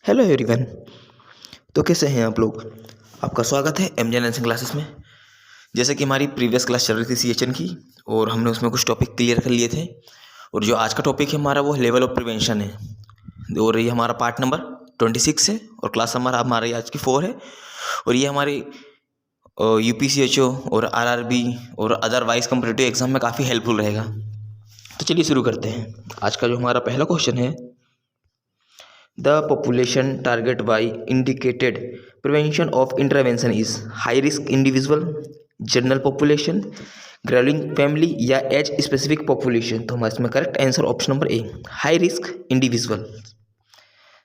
Hello everyone. तो कैसे हैं आप लोग। आपका स्वागत है एमजे नर्सिंग क्लासेस में। जैसे कि हमारी प्रीवियस क्लास चल रही थी सीएचएन की और हमने उसमें कुछ टॉपिक क्लियर कर लिए थे और जो आज का टॉपिक है हमारा वो लेवल ऑफ प्रिवेंशन है और ये हमारा पार्ट नंबर 26 है और क्लास नंबर हमारी आज की 4 है और ये हमारी यूपीसीएचओ और आरआरबी और अदरवाइज कम्पिटिटिव एग्जाम में काफ़ी हेल्पफुल रहेगा। तो चलिए शुरू करते हैं। आज का जो हमारा पहला क्वेश्चन है, the population target by indicated prevention of intervention is high risk individual, general population, growing family या एज स्पेसिफिक पॉपुलेशन। तो हमारे इसमें correct answer option number A, high risk individual.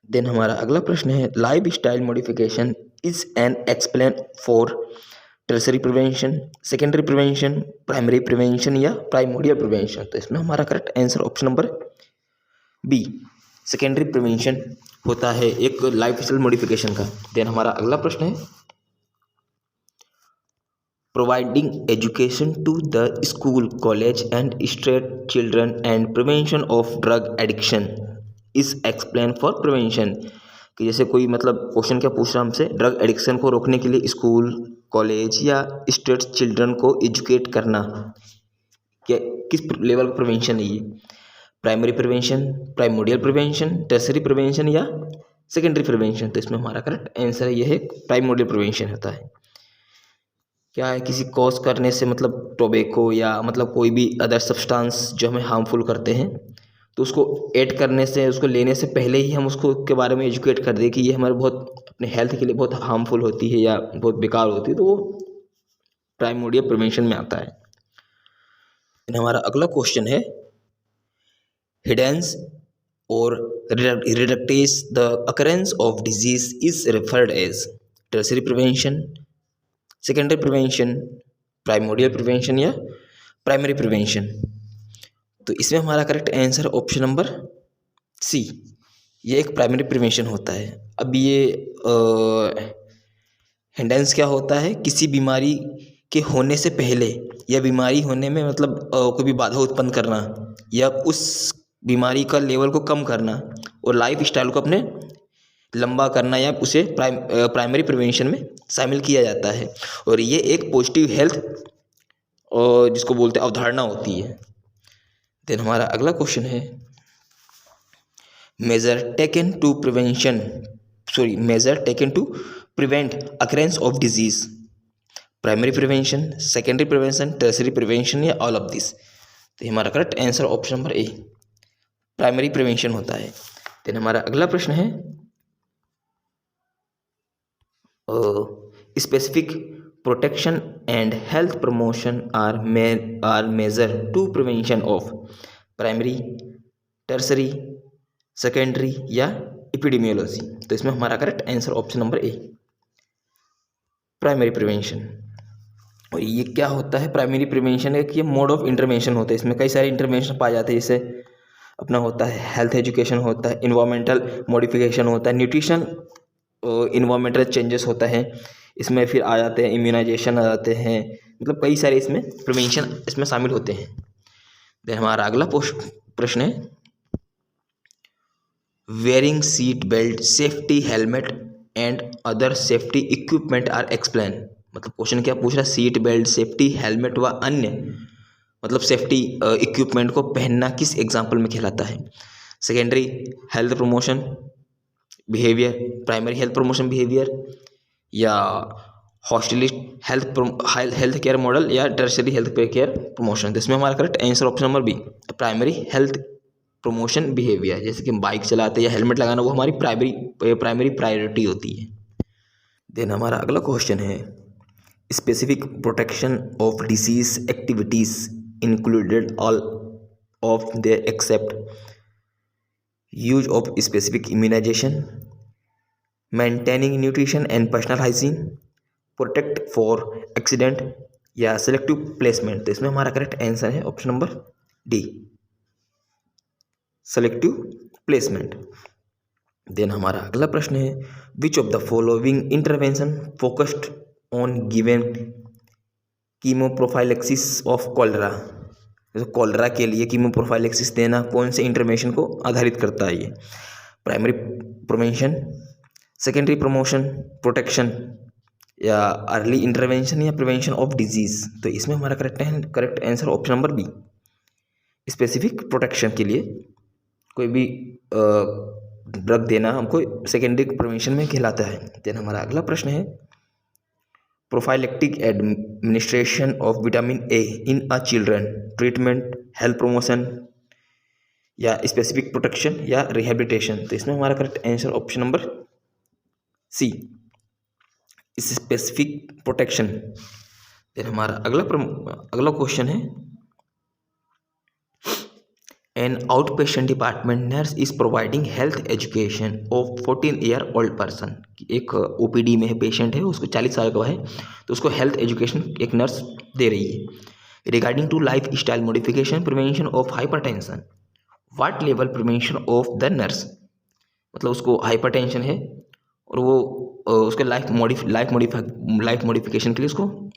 Then हमारा अगला प्रश्न है, life style modification is an explain for tertiary prevention, secondary prevention, primary prevention या primordial prevention. तो इसमें हमारा correct answer option number B, secondary prevention होता है एक लाइफ स्टाइल मॉडिफिकेशन का। देन हमारा अगला प्रश्न है, providing education to the school college and street children and prevention of drug addiction is explain for prevention. कि जैसे कोई मतलब क्वेश्चन क्या पूछ रहा है हमसे, ड्रग एडिक्शन को रोकने के लिए स्कूल कॉलेज या स्ट्रीट चिल्ड्रन को एजुकेट करना, क्या किस लेवल का प्रिवेंशन है ये, primary prevention, primordial prevention, tertiary prevention या सेकेंडरी प्रिवेंशन। तो इसमें हमारा करेक्ट आंसर है, यह है प्राइमोडियल प्रिवेंशन होता है। क्या है, किसी कॉज करने से मतलब टोबैको या मतलब कोई भी अदर सब्सटेंस जो हमें हार्मफुल करते हैं, तो उसको ऐड करने से, उसको लेने से पहले ही हम उसको के बारे में एजुकेट कर दें कि ये हमारे बहुत अपने हेल्थ के लिए बहुत हार्मफुल होती है या बहुत बेकार होती है, तो वो प्राइमोडियल प्रिवेंशन में आता है। हमारा अगला क्वेश्चन है, hinders or reduces the occurrence of disease is referred as tertiary prevention, secondary prevention, primordial prevention या primary prevention। तो इसमें हमारा correct answer option number C, ये एक प्राइमरी प्रिवेंशन होता है। अब ये हिंडेंस क्या होता है, किसी बीमारी के होने से पहले या बीमारी होने में मतलब कोई भी बाधा उत्पन्न करना या उस बीमारी का लेवल को कम करना और लाइफ स्टाइल को अपने लंबा करना या उसे प्राइमरी प्रिवेंशन में शामिल किया जाता है और ये एक पॉजिटिव हेल्थ जिसको बोलते हैं अवधारणा होती है। देन हमारा अगला क्वेश्चन है, measure taken to prevent occurrence of disease, primary prevention, secondary prevention, tertiary prevention या ऑल ऑफ दिस। तो हमारा correct answer option number A, primary prevention होता है। देन हमारा अगला प्रश्न है, specific protection and health promotion are measure to prevention of primary, tertiary, secondary या एपिडेमियोलॉजी। तो इसमें हमारा correct answer option number A, primary prevention. और ये क्या होता है, प्राइमरी प्रिवेंशन है कि ये मोड ऑफ इंटरवेंशन होता है। इसमें कई सारे इंटरवेंशन पाए जाते हैं, जैसे अपना होता है हेल्थ एजुकेशन होता है, इन्वायरमेंटल मॉडिफिकेशन होता है, न्यूट्रिशन इन्वायरमेंटल चेंजेस होता है, इसमें फिर आ जाते हैं इम्यूनाइजेशन आ जाते हैं, मतलब कई सारे इसमें प्रिवेंशन इसमें शामिल होते हैं। देन हमारा अगला प्रश्न है, wearing seat belt, safety helmet and other safety equipment are explain. मतलब क्वेश्चन क्या पूछ रहा है, सीट बेल्ट, सेफ्टी हेलमेट व अन्य मतलब सेफ्टी इक्विपमेंट को पहनना किस एग्जाम्पल में कहलाता है, secondary health promotion behaviour, primary health promotion behaviour या हॉस्टिलिस्ट हेल्थ केयर मॉडल या टर्शरी हेल्थ केयर प्रमोशन। तो इसमें हमारा correct answer option number B, primary health promotion behaviour. जैसे कि हम बाइक चलाते हैं या हेलमेट लगाना, वो हमारी प्राइमरी प्रायोरिटी होती है। देन हमारा अगला क्वेश्चन है, specific protection of disease activities included all of the except use of specific immunization, maintaining nutrition and personal hygiene, protect for accident या सेलेक्टिव प्लेसमेंट। तो इसमें हमारा करेक्ट आंसर है option number D, selective placement. Then हमारा अगला प्रश्न है, which of the following intervention focused on given chemoprophylaxis of cholera. जैसे कॉलरा के लिए कीमोप्रोफाइलेक्सिस देना कौन से इंटरवेंशन को आधारित करता है, ये primary prevention, secondary promotion, protection या अर्ली इंटरवेंशन या प्रिवेंशन ऑफ डिजीज। तो इसमें हमारा correct answer option number B, specific protection के लिए कोई भी ड्रग देना हमको सेकेंडरी प्रिवेंशन में कहलाता है। देन हमारा अगला प्रश्न है prophylactic administration of vitamin A in a children, treatment, health promotion या स्पेसिफिक प्रोटेक्शन या रिहेबिलिटेशन। तो इसमें हमारा correct answer option number C, specific protection. Then हमारा अगला क्वेश्चन है an out patient department nurse is providing health education of 14-year-old person. एक OPD में है, पेशेंट है, उसको 40 साल का है, तो उसको हेल्थ एजुकेशन एक नर्स दे रही है regarding to life style modification, prevention of hypertension. What level prevention of the nurse, मतलब उसको हाइपरटेंशन है और वो उसके लाइफ मॉडिफिकेशन के लिए उसको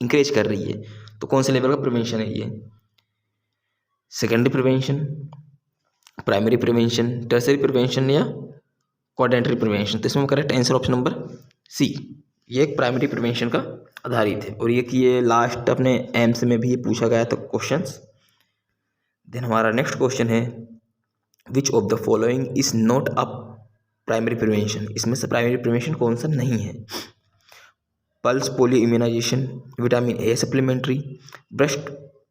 इंकरेज कर रही है, तो कौन से लेवल का प्रिवेंशन है ये? Secondary prevention, primary prevention, tertiary prevention या क्वाड्रेंटरी प्रिवेंशन। तो इसमें correct answer option number C, ये एक प्राइमरी प्रिवेंशन का आधारित है और ये लास्ट अपने एम्स में भी ये पूछा गया था क्वेश्चंस। देन हमारा नेक्स्ट क्वेश्चन है which of the following is not a primary prevention. इसमें से प्राइमरी प्रिवेंशन कौन सा नहीं है? Pulse polio immunisation, vitamin A supplementary, breast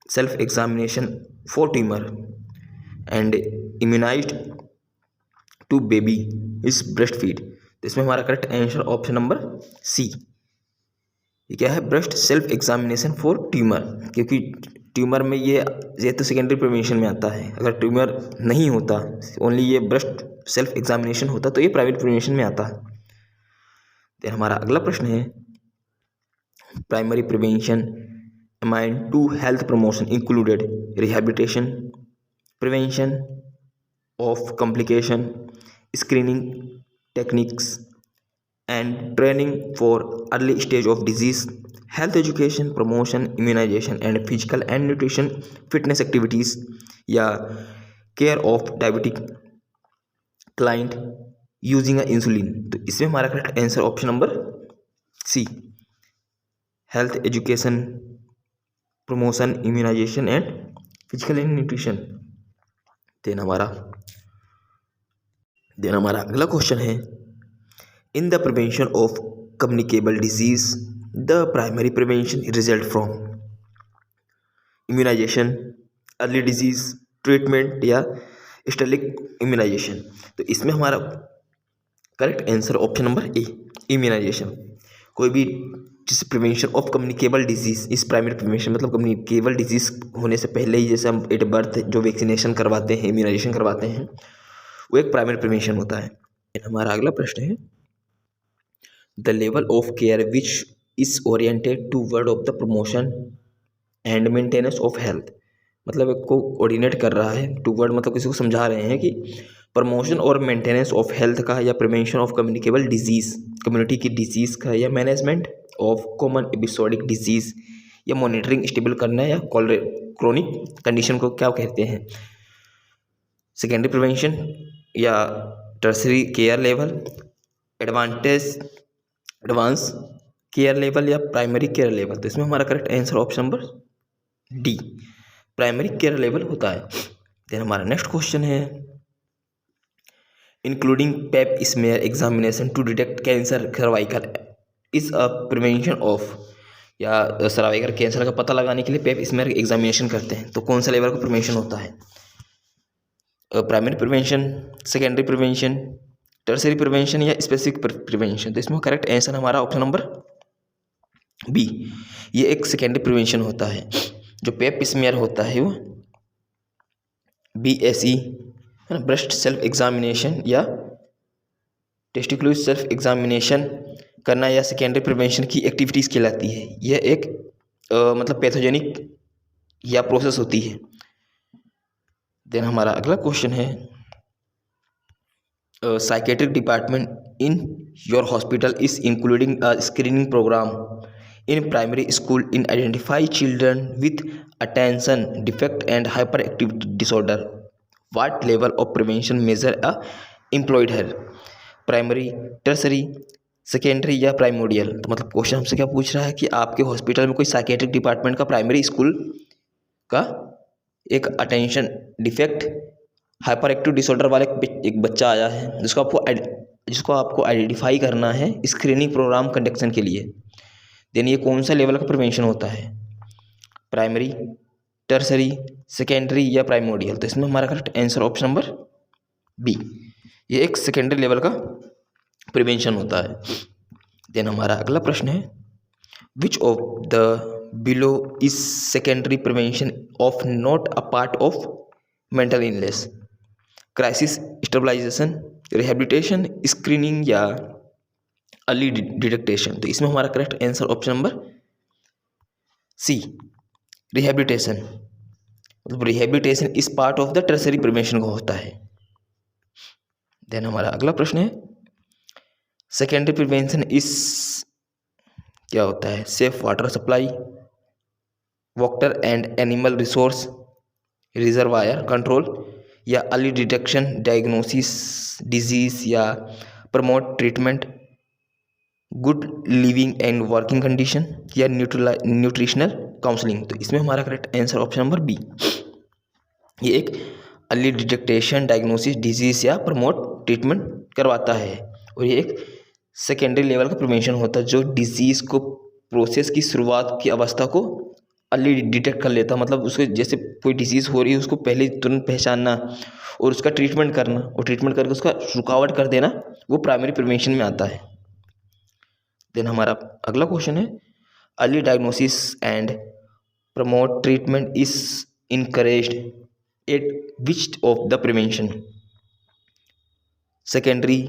self examination for tumour and immunised to baby is breast feed. तो इसमें हमारा correct answer option number C, ये क्या है? Breast self examination for tumour, क्योंकि ट्यूमर में ये तो सेकेंडरी प्रिवेंशन में आता है। अगर ट्यूमर नहीं होता, ओनली ये ब्रेस्ट सेल्फ एग्जामिनेशन होता, तो ये प्राइवेट प्रिवेंशन में आता है। तो हमारा अगला प्रश्न है primary prevention amount to health promotion included rehabilitation, prevention of complication, screening techniques and training for early stage of disease, health education, promotion, immunization and physical and nutrition fitness activities या care of diabetic client using a insulin. तो इसमें हमारा correct answer option number C, health education, promotion, immunization and physical and nutrition. Then हमारा अगला question है in the prevention of communicable disease the primary prevention result from immunisation, early disease treatment या steric immunisation. तो इसमें हमारा correct answer option number A, immunisation. कोई भी जिस प्रिवेंशन ऑफ कम्युनिकेबल डिजीज, इस प्राइमरी प्रिवेंशन मतलब कम्युनिकेबल डिजीज होने से पहले ही जैसे हम एट बर्थ जो वैक्सीनेशन करवाते हैं, इम्यूनाइजेशन करवाते हैं, वो एक प्राइमरी प्रिवेंशन होता है। हमारा अगला प्रश्न है the level of care which is oriented toward of the promotion and maintenance of health. मतलब एक को कोऑर्डिनेट कर रहा है, टूवर्ड मतलब किसी को समझा रहे हैं कि प्रमोशन और मेंटेनेंस ऑफ हेल्थ का या prevention of communicable disease, community की डिजीज़ का, या management of common episodic disease या मॉनिटरिंग स्टेबल करना या क्रोनिक कंडीशन को क्या कहते हैं? सेकेंडरी प्रिवेंशन या tertiary care level, advance care level या प्राइमरी केयर लेवल। तो इसमें हमारा correct answer option number D, primary care level होता है। देन हमारा नेक्स्ट क्वेश्चन है including pap smear examination to detect cancer cervical is a prevention of, या cervical cancer का पता लगाने के लिए पेप स्मेयर एग्जामिनेशन करते हैं, तो कौन सा लेवल का प्रिवेंशन होता है? Primary prevention, secondary prevention, tertiary prevention या स्पेसिफिक प्रिवेंशन। तो इसमें करेक्ट आंसर हमारा ऑप्शन नंबर बी, ये एक सेकेंडरी प्रिवेंशन होता है। जो पेप स्मेयर होता है वो BSE है ना, ब्रेस्ट सेल्फ एग्जामिनेशन या टेस्टिकुलर सेल्फ एग्जामिनेशन करना या सेकेंडरी प्रिवेंशन की एक्टिविटीज़ कहलाती है। यह एक मतलब पैथोजेनिक या प्रोसेस होती है। देन हमारा अगला क्वेश्चन है psychiatric department in your hospital is including a screening programme in primary school in identify children with attention defect and hyper activity disorder. What level of prevention measure a employed है? Primary, tertiary, secondary या primordial. तो मतलब question हमसे क्या पूछ रहा है कि आपके हॉस्पिटल में कोई साइकेट्रिक डिपार्टमेंट का प्राइमरी स्कूल का एक attention defect hyper active disorder वाले एक बच्चा आया है जिसको आपको आइडेंटिफाई करना है स्क्रीनिंग प्रोग्राम कंडक्शन के लिए। देन ये कौन सा लेवल का प्रिवेंशन होता है, प्राइमरी, टर्सरी, सेकेंडरी या प्राइमोडियल। तो इसमें हमारा correct answer option number B, ये एक सेकेंडरी लेवल का प्रिवेंशन होता है। देन हमारा अगला प्रश्न है which of the below is secondary prevention of not a part of mental illness, crisis stabilisation, rehabilitation, screening या अर्ली डिटेक्टेशन। तो इसमें हमारा correct answer option number C, rehabilitation. मतलब रिहेबिलिटेशन इस part of the tertiary prevention को होता है। Then हमारा अगला प्रश्न है सेकेंडरी प्रिवेंशन इस क्या होता है, safe water supply, water and animal resource, reservoir control या अर्ली डिटेक्शन, डायग्नोसिस डिजीज या promote treatment, good living and working condition या न्यूट्रिशनल काउंसलिंग। तो इसमें हमारा correct answer option number B, ये एक अर्ली डिटेक्टेशन, डायग्नोसिस डिजीज या promote treatment करवाता है। और ये एक सेकेंडरी लेवल का प्रिवेंशन होता है जो डिजीज़ को प्रोसेस की शुरुआत की अवस्था को अर्ली डिटेक्ट कर लेता। मतलब उसके जैसे कोई डिजीज़ हो रही है उसको पहले तुरंत पहचानना और उसका ट्रीटमेंट करना और ट्रीटमेंट करके उसका रुकावट कर देना, वो प्राइमरी प्रिवेंशन में आता है। देन हमारा अगला क्वेश्चन है early diagnosis and promote treatment is encouraged at which of the prevention, secondary,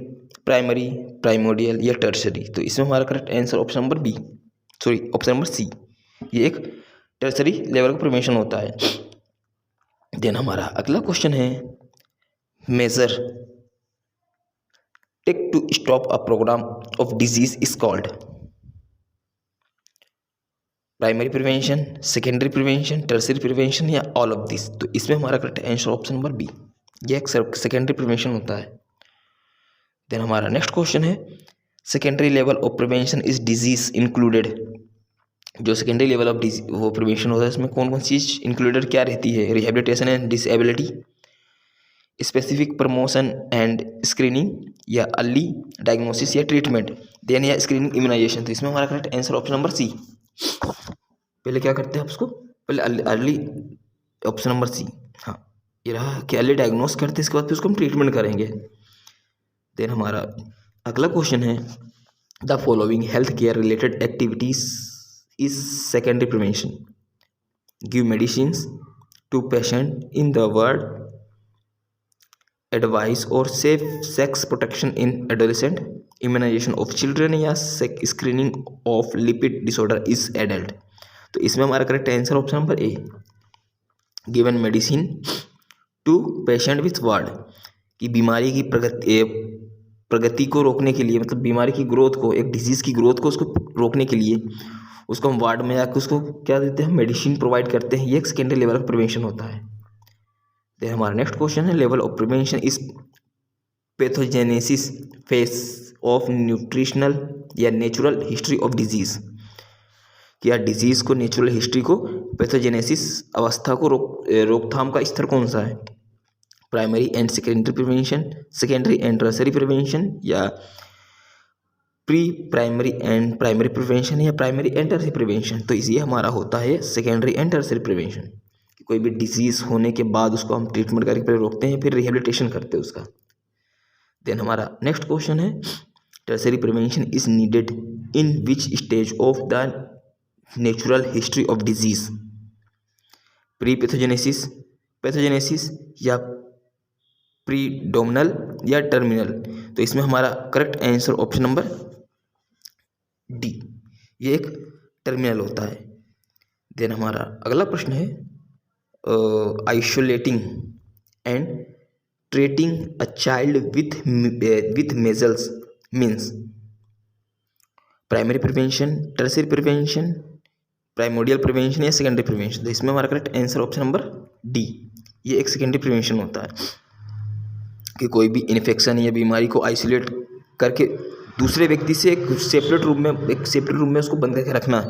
primary, primordial या टर्सरी। तो इसमें हमारा correct answer option number B, option number C, ये एक टर्सरी लेवल का प्रिवेंशन होता है। देन हमारा अगला क्वेश्चन है major take to stop a programme of disease is called, primary prevention, secondary prevention, tertiary prevention या ऑल ऑफ दिस। तो इसमें हमारा correct answer option number B, ये एक सेकेंडरी प्रिवेंशन होता है। देन हमारा नेक्स्ट क्वेश्चन है secondary level of prevention is disease included. जो सेकेंडरी लेवल ऑफ वो प्रिवेंशन होता है इसमें कौन कौन सी चीज इंक्लूडेड क्या रहती है, rehabilitation and disability, specific promotion and screening या अर्ली डायग्नोसिस या ट्रीटमेंट, देन या स्क्रीनिंग इम्यूनाइजेशन। तो इसमें हमारा correct answer option number C, पहले क्या करते हैं आप उसको, पहले अर्ली, ऑप्शन नंबर सी, हाँ ये रहा कि अर्ली डायग्नोस करते हैं, इसके बाद फिर उसको हम ट्रीटमेंट करेंगे। देन हमारा अगला क्वेश्चन है the following health care related activities is secondary prevention, give medicines to patient in the ward, advice और safe sex protection in adolescent, immunization of children या screening of lipid disorder is adult. तो इसमें हमारा correct answer option number A, given medicine to patient with ward, कि बीमारी की प्रगति को रोकने के लिए, मतलब बीमारी की ग्रोथ को, एक डिजीज़ की ग्रोथ को उसको रोकने के लिए उसको हम वार्ड में जाकर उसको क्या देते हैं, मेडिसिन प्रोवाइड करते हैं। ये एक सेकेंडरी लेवल का प्रिवेंशन होता है। देन हमारा नेक्स्ट क्वेश्चन है level of prevention is pathogenesis phase of nutritional या नेचुरल हिस्ट्री ऑफ डिजीज़, क्या डिजीज़ को, नेचुरल हिस्ट्री को, पैथोजेनेसिस अवस्था को रोकथाम का स्तर कौन सा है, primary and secondary prevention, secondary and tertiary prevention या pre primary and primary prevention या प्राइमरी एंड टर्सरी प्रिवेंशन। तो ये हमारा होता है सेकेंडरी एंड टर्सरी प्रिवेंशन। कोई भी डिजीज़ होने के बाद उसको हम ट्रीटमेंट करके पहले रोकते हैं, फिर रिहेबिलिटेशन करते हैं उसका। देन हमारा नेक्स्ट क्वेश्चन है tertiary prevention is needed in which stage of the natural history of disease, pre pathogenesis, pathogenesis या प्रीडोमिनल या टर्मिनल। तो इसमें हमारा correct answer option number D, ये एक टर्मिनल होता है। देन हमारा अगला प्रश्न है isolating and treating a child with measles means, primary prevention, tertiary prevention, primordial prevention या सेकेंडरी प्रिवेंशन। तो इसमें हमारा correct answer option number D, ये एक सेकेंडरी प्रिवेंशन होता है कि कोई भी इन्फेक्शन या बीमारी को आइसोलेट करके दूसरे व्यक्ति से एक सेपरेट रूम में उसको बंद करके रखना है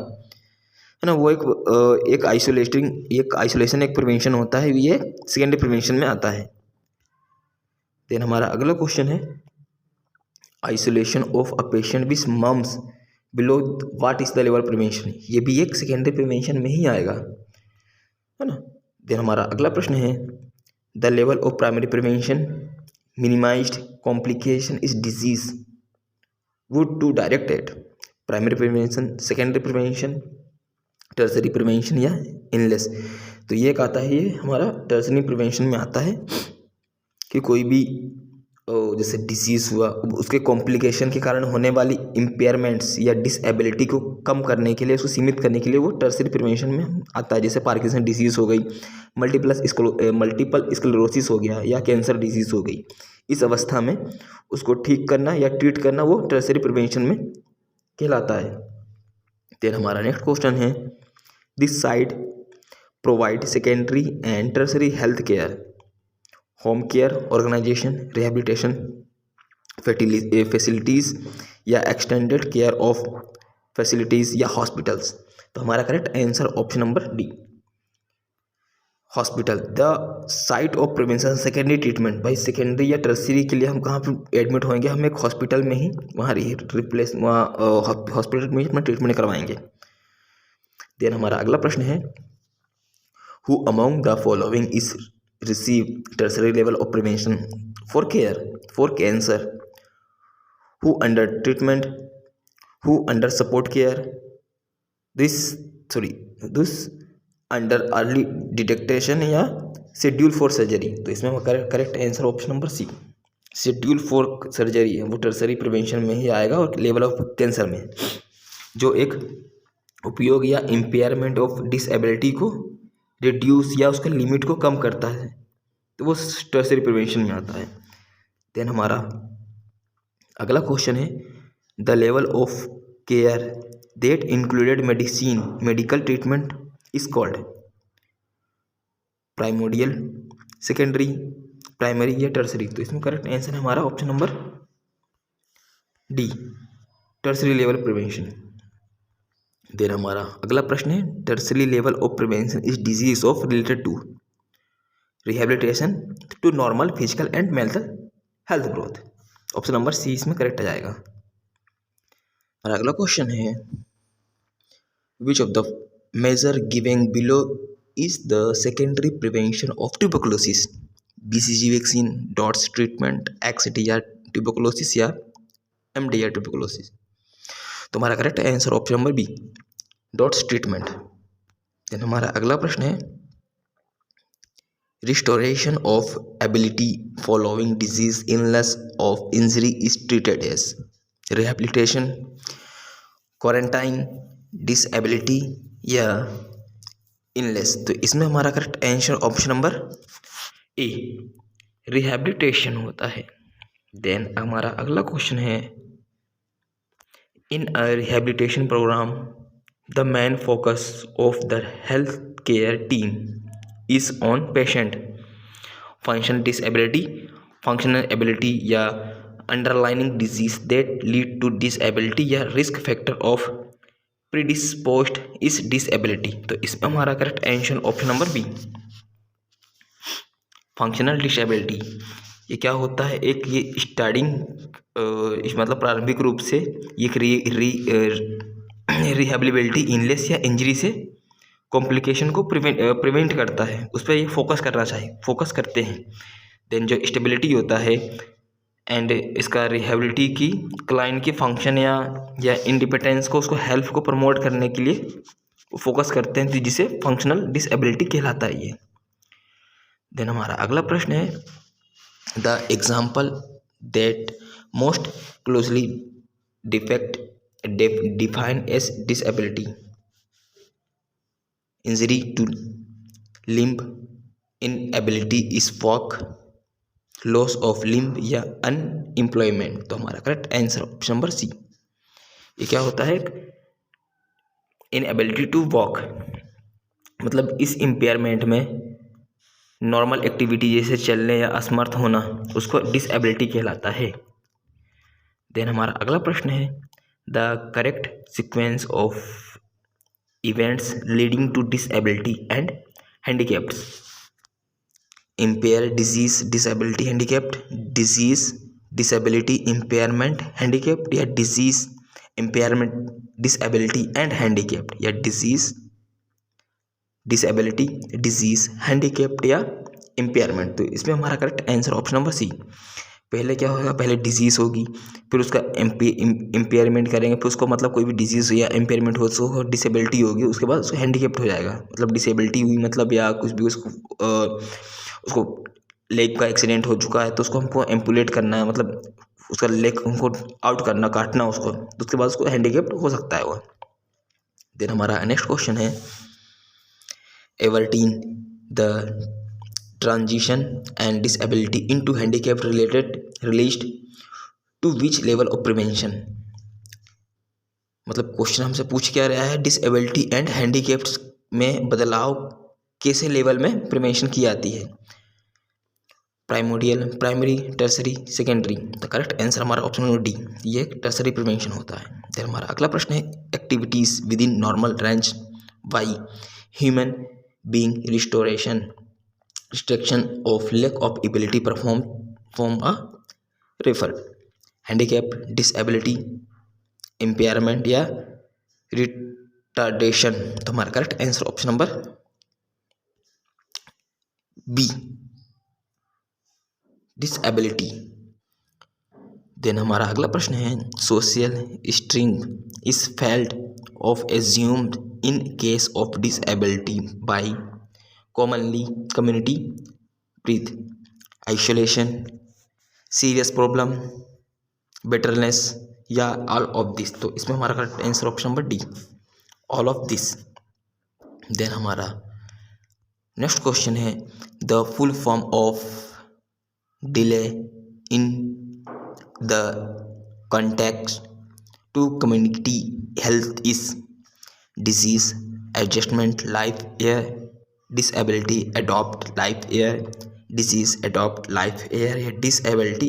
ना, वो एक आइसोलेशन एक प्रिवेंशन होता है, ये सेकेंडरी प्रिवेंशन में आता है। देन हमारा अगला क्वेश्चन है isolation of a patient with mumps below what is the level prevention, ये भी एक सेकेंडरी प्रिवेंशन में ही आएगा, है ना। देन हमारा अगला प्रश्न है the level of primary prevention minimised complication is disease would to direct at primary prevention, secondary prevention, tertiary prevention या इनलेस। तो ये एक आता है, ये हमारा टर्सरी प्रिवेंशन में आता है कि कोई भी जैसे डिसीज़ हुआ उसके कॉम्प्लिकेशन के कारण होने वाली इम्पेयरमेंट्स या डिसएबिलिटी को कम करने के लिए, उसको सीमित करने के लिए वो टर्सरी प्रिवेंशन में आता है। जैसे पार्किंसन डिसीज़ हो गई, मल्टीपल स्क्लेरोसिस हो गया या कैंसर डिसीज़ हो गई, इस अवस्था में उसको ठीक करना या ट्रीट करना वो टर्सरी प्रिवेंशन में कहलाता है। फिर हमारा नेक्स्ट क्वेश्चन है this side provide secondary and tertiary health care, home care organisation, rehabilitation facilities या एक्सटेंडेड केयर ऑफ फैसिलिटीज़ या हॉस्पिटल्स। तो हमारा correct answer option number D, hospital. The site of prevention secondary treatment, भाई secondary या tertiary के लिए हम कहाँ पे एडमिट होएंगे, हम एक हॉस्पिटल में ही वहाँ हॉस्पिटल में ही अपना ट्रीटमेंट करवाएंगे। देन हमारा अगला प्रश्न है who among the following is receive tertiary level of prevention for care for cancer, who under treatment, who under support care, this under early detection या schedule for surgery। तो इसमें correct answer option number C, schedule for surgery है वो tertiary prevention में ही आएगा और level of cancer में जो एक उपयोग या इम्पेयरमेंट ऑफ डिसएबिलिटी को रिड्यूस या उसके लिमिट को कम करता है, तो वो टर्सरी प्रिवेंशन में आता है। देन हमारा अगला क्वेश्चन है the level of care that included medical treatment is called primordial, secondary, primary या टर्सरी। तो इसमें करेक्ट आंसर है हमारा option number D, tertiary level prevention. Then हमारा अगला प्रश्न है tertiary level of prevention is disease of related to rehabilitation to normal physical and mental health growth. Option number C इसमें करेक्ट आ जाएगा। और अगला क्वेश्चन है which of the major giving below is the secondary prevention of tuberculosis, BCG vaccine, DOTS treatment, XT या tuberculosis या MD या tuberculosis. तो हमारा correct answer option number B, DOTS treatment. Then हमारा अगला प्रश्न है restoration of ability following disease illness of injury is treated as rehabilitation, quarantine, disability या इलनेस। तो इसमें हमारा correct answer option number A, rehabilitation होता है। देन हमारा अगला क्वेश्चन है in a rehabilitation program the main focus of the health care team is on patient functional disability, functional ability या underlining disease that lead to disability या risk factor of predisposed इस disability. तो इसमें हमारा correct answer option number B, functional disability. ये क्या होता है, एक ये स्टार्टिंग मतलब प्रारंभिक रूप से एक रिहेबिलिटी इलनेस या इंजरी से कॉम्प्लिकेशन को प्रिवेंट करता है, उस पर ये फोकस करते हैं। देन जो स्टेबिलिटी होता है एंड इसका रिहेबिलिटी की क्लाइंट की फंक्शन या इंडिपेंडेंस को, उसको हेल्थ को प्रमोट करने के लिए फोकस करते हैं, जिसे फंक्शनल डिसएबिलिटी कहलाता है ये। देन हमारा अगला प्रश्न है द example that most closely defined as disability, injury to limb, inability is walk, loss of limb या अनएम्प्लॉयमेंट। तो हमारा correct answer option number C. ये क्या होता है, इनएबिलिटी टू वॉक मतलब इस इम्पेयरमेंट में नॉर्मल एक्टिविटी जैसे चलने या असमर्थ होना, उसको डिसएबिलिटी कहलाता है। देन हमारा अगला प्रश्न है the correct sequence of events leading to disability and handicapped. Impair, disease, disability, handicapped, disease, disability, impairment, handicapped, या disease, impairment, disability and handicapped, या डिजीज, डिसेबिलिटी, डिजीज, हैंडीकैप्ड, या इम्पेयरमेंट। तो इसमें हमारा correct answer option number C. पहले क्या होगा, पहले डिजीज होगी, फिर उसका इम्पेयरमेंट करेंगे, फिर उसको मतलब कोई भी डिजीज या इम्पेयरमेंट हो उसको डिसेबिलिटी होगी, उसके बाद उसको हैंडीकैप्ड हो जाएगा। मतलब डिसेबिलिटी हुई मतलब या कुछ भी उसको लेग का एक्सीडेंट हो चुका है तो उसको हमको एम्पुलेट करना है, मतलब उसका लेग हमको आउट करना, काटना उसको, तो उसके बाद उसको हैंडीकैप्ड हो सकता है वो। देन हमारा नेक्स्ट क्वेश्चन है एवर्टीन the transition and disability into handicap released to which level of prevention। मतलब क्वेश्चन हमसे पूछ क्या रहा है, डिसेबिलिटी एंड हैंडीकैप्स में बदलाव कैसे लेवल में प्रिवेंशन की जाती है, प्राइमोडियल, प्राइमरी, टर्सरी, सेकेंडरी। तो करेक्ट आंसर हमारा ऑप्शन नंबर डी, ये टर्सरी प्रिवेंशन होता है। फिर हमारा अगला प्रश्न है activities with in normal range by human being restriction of lack of ability perform a refer, handicap, disability, impairment या retardation। तो हमारा correct answer option number B, disability. Then हमारा अगला प्रश्न है social string is failed of assumed in case of disability by commonly community, breath, isolation, serious problem, bitterness, या all of this. तो इसमें हमारा correct answer option number D, all of this. Then हमारा next question है the full form of DALY in the context to community health is disease, adjustment, life year, disability, adopt, life air, disease, adopt, life air, या disability,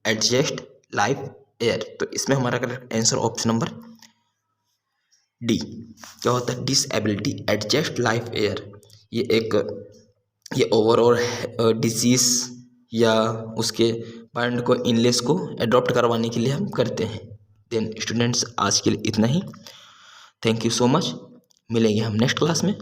adjust, life air. तो इसमें हमारा correct answer option number D, क्या होता है, disability, adjust, life air. ये overall disease या उसके पॉइंट को, इनलेस को अडॉप्ट करवाने के लिए हम करते हैं। देन स्टूडेंट्स आज के लिए इतना ही, थैंक यू सो मच, मिलेंगे हम नेक्स्ट क्लास में।